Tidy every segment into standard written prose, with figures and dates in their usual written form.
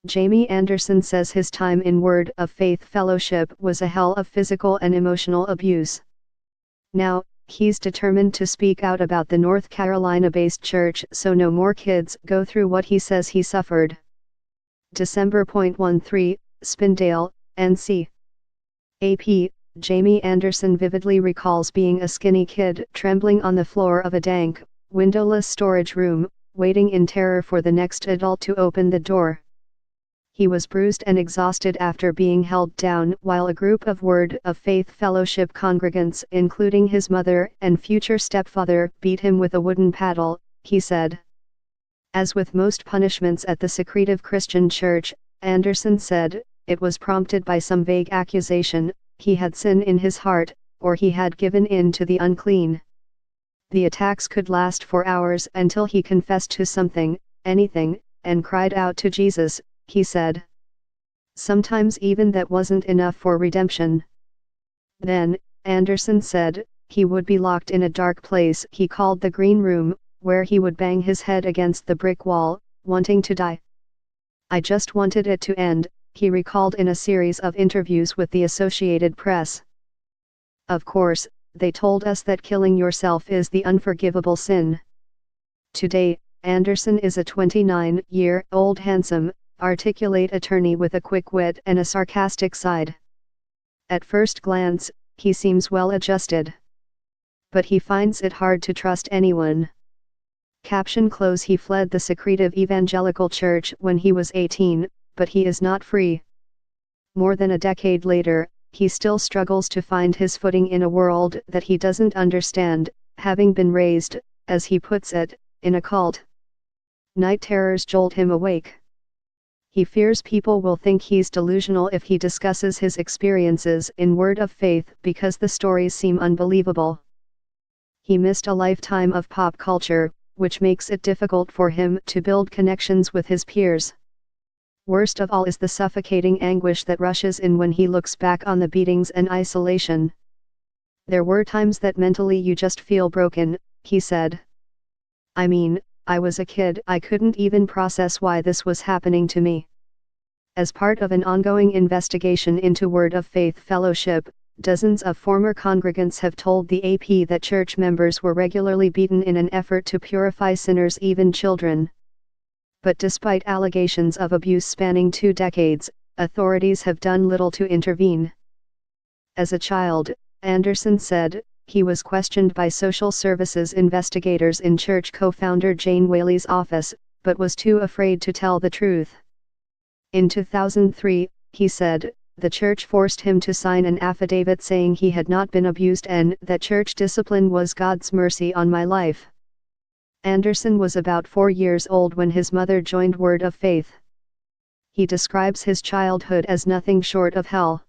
Jamie Anderson says his time in Word of Faith Fellowship was a hell of physical and emotional abuse. Now, he's determined to speak out about the North Carolina-based church so no more kids go through what he says he suffered. December 13, Spindale, NC. AP, Jamie Anderson vividly recalls being a skinny kid trembling on the floor of a dank, windowless storage room, waiting in terror for the next adult to open the door. He was bruised and exhausted after being held down while a group of Word of Faith Fellowship congregants, including his mother and future stepfather, beat him with a wooden paddle, he said. As with most punishments at the secretive Christian church, Anderson said, it was prompted by some vague accusation, he had sin in his heart, or he had given in to the unclean. The attacks could last for hours until he confessed to something, anything, and cried out to Jesus, he said. Sometimes even that wasn't enough for redemption. Then, Anderson said, he would be locked in a dark place he called the green room, where he would bang his head against the brick wall, wanting to die. I just wanted it to end, he recalled in a series of interviews with the Associated Press. Of course, they told us that killing yourself is the unforgivable sin. Today, Anderson is a 29-year-old handsome, articulate attorney with a quick wit and a sarcastic side. At first glance, he seems well adjusted. But he finds it hard to trust anyone. Caption close. He fled the secretive evangelical church when he was 18, but he is not free. More than a decade later, he still struggles to find his footing in a world that he doesn't understand, having been raised, as he puts it, in a cult. Night terrors jolt him awake. He fears people will think he's delusional if he discusses his experiences in Word of Faith because the stories seem unbelievable. He missed a lifetime of pop culture, which makes it difficult for him to build connections with his peers. Worst of all is the suffocating anguish that rushes in when he looks back on the beatings and isolation. There were times that mentally you just feel broken, he said. I mean, I was a kid, I couldn't even process why this was happening to me. As part of an ongoing investigation into Word of Faith Fellowship, dozens of former congregants have told the AP that church members were regularly beaten in an effort to purify sinners, even children. But despite allegations of abuse spanning 2 decades, authorities have done little to intervene. As a child, Anderson said, he was questioned by social services investigators in church co-founder Jane Whaley's office, but was too afraid to tell the truth. In 2003, he said, the church forced him to sign an affidavit saying he had not been abused and that church discipline was God's mercy on my life. Anderson was about 4 years old when his mother joined Word of Faith. He describes his childhood as nothing short of hell.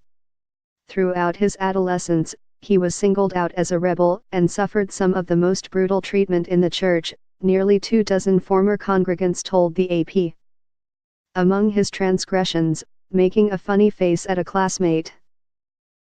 Throughout his adolescence, he was singled out as a rebel and suffered some of the most brutal treatment in the church, nearly 24 former congregants told the AP. Among his transgressions, making a funny face at a classmate.